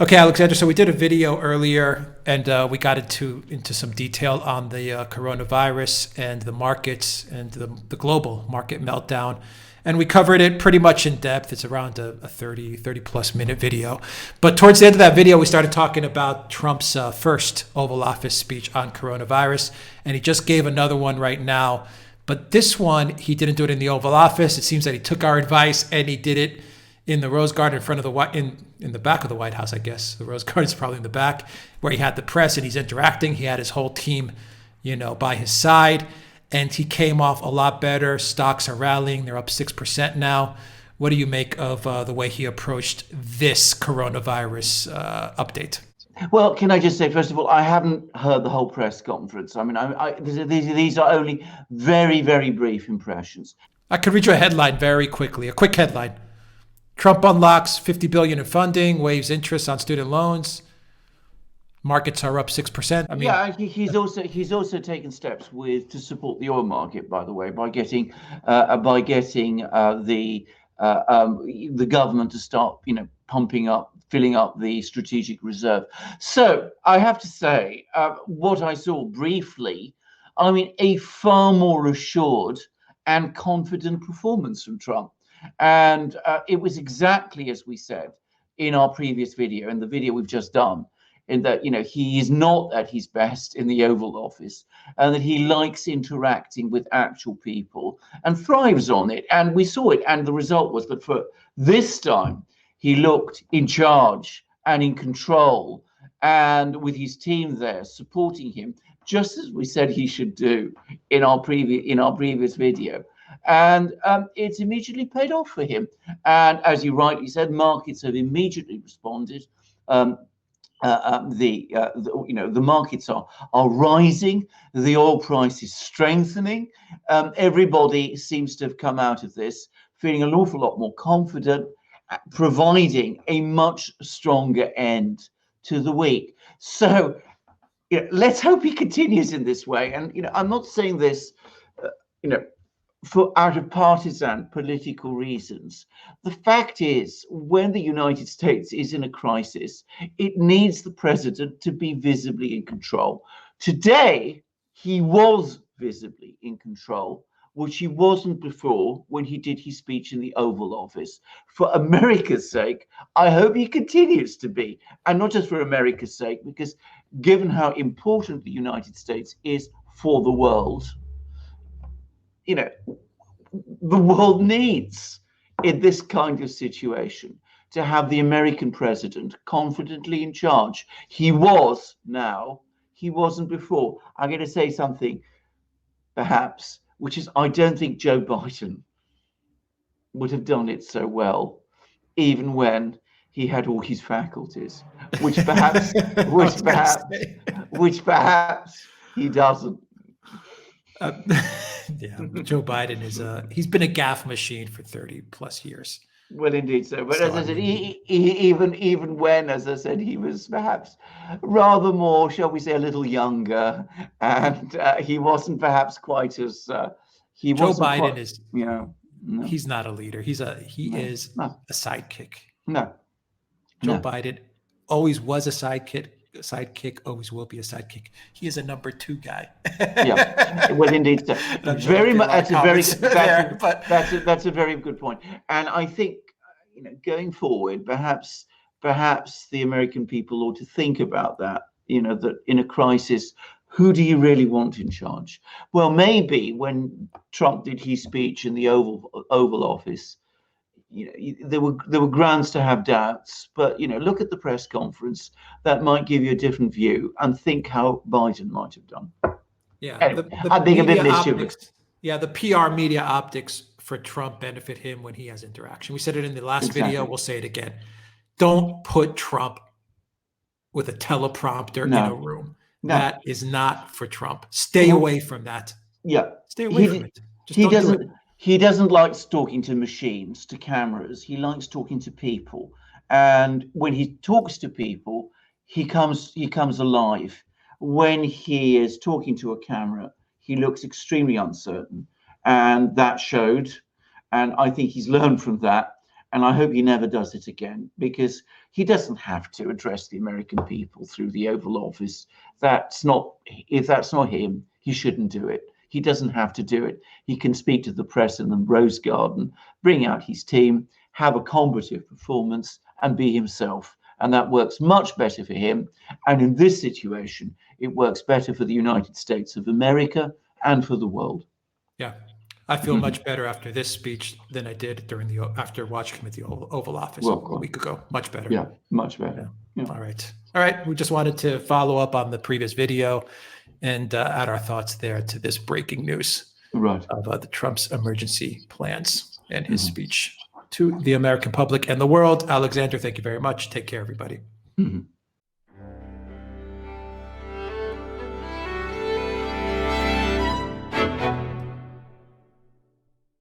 Okay, Alexander. So we did a video earlier, and we got into some detail on the coronavirus and the markets and the global market meltdown, and we covered it pretty much in depth. It's around a 30 plus minute video. But towards the end of that video, we started talking about Trump's first Oval Office speech on coronavirus, and he just gave another one right now. But this one, he didn't do it in the Oval Office. It seems that he took our advice and he did it in the Rose Garden in front of the in the back of the White House, I guess. The Rose Garden is probably in the back, where he had the press and he's interacting. He had his whole team, by his side, and he came off a lot better. Stocks are rallying; they're up 6% now. What do you make of the way he approached this coronavirus update? Well, can I just say, first of all, I haven't heard the whole press conference. I mean, these are only very, very brief impressions. I could read you a headline very quickly. A quick headline. Trump unlocks $50 billion in funding, waives interest on student loans. Markets are up 6%. I mean, yeah, he's also taken steps to support the oil market, by the way, by getting the government to start, filling up the strategic reserve. So I have to say, what I saw briefly, I mean, a far more assured and confident performance from Trump. And it was exactly as we said in our previous video, in the video we've just done, in that, he is not at his best in the Oval Office, and that he likes interacting with actual people and thrives on it. And we saw it. And the result was that for this time, he looked in charge and in control, and with his team there supporting him, just as we said he should do in our previous video. And it's immediately paid off for him. And as you rightly said, markets have immediately responded. The markets are rising. The oil price is strengthening. Everybody seems to have come out of this feeling an awful lot more confident, providing a much stronger end to the week. So, let's hope he continues in this way. And I'm not saying this, for out of partisan political reasons. The fact is, when the United States is in a crisis, it needs the president to be visibly in control. Today, he was visibly in control, which he wasn't before when he did his speech in the Oval Office. For America's sake, I hope he continues to be, and not just for America's sake, because given how important the United States is for the world, the world needs, in this kind of situation, to have the American president confidently in charge. He was now, he wasn't before. I'm going to say something, perhaps, which is, I don't think Joe Biden would have done it so well, even when he had all his faculties, which perhaps he doesn't. Yeah, Joe Biden he's been a gaffe machine for 30 plus years. Well, indeed so. But as I said, even when, as I said, he was perhaps rather more, shall we say, a little younger, and he wasn't perhaps quite as Joe Biden is, no. He's not a leader. He is a sidekick. No. Joe Biden always was a sidekick, always will be a sidekick. He is a number two guy. Yeah, well, indeed. So. Very much. That's a very good point. And I think, going forward, perhaps the American people ought to think about that. That in a crisis, who do you really want in charge? Well, maybe when Trump did his speech in the Oval Office, there were grounds to have doubts, but look at the press conference. That might give you a different view, and think how Biden might have done. Yeah, anyway, I'm being a bit mischievous. Yeah, the PR media optics for Trump benefit him when he has interaction. We said it in the last video. We'll say it again. Don't put Trump with a teleprompter in a room. No. That is not for Trump. Stay away from that. Yeah, stay away from it. He doesn't like talking to machines, to cameras. He likes talking to people. And when he talks to people, he comes alive. When he is talking to a camera, he looks extremely uncertain. And that showed. And I think he's learned from that. And I hope he never does it again, because he doesn't have to address the American people through the Oval Office. If that's not him, he shouldn't do it. He doesn't have to do it. He can speak to the press in the Rose Garden, bring out his team, have a combative performance, and be himself. And that works much better for him. And in this situation, it works better for the United States of America and for the world. Yeah. I feel much better after this speech than I did after watching him at the Oval Office a week ago. Much better. Yeah, much better. Yeah. All right. We just wanted to follow up on the previous video and add our thoughts there to this breaking news of the Trump's emergency plans and his speech to the American public and the world. Alexander, thank you very much. Take care, everybody.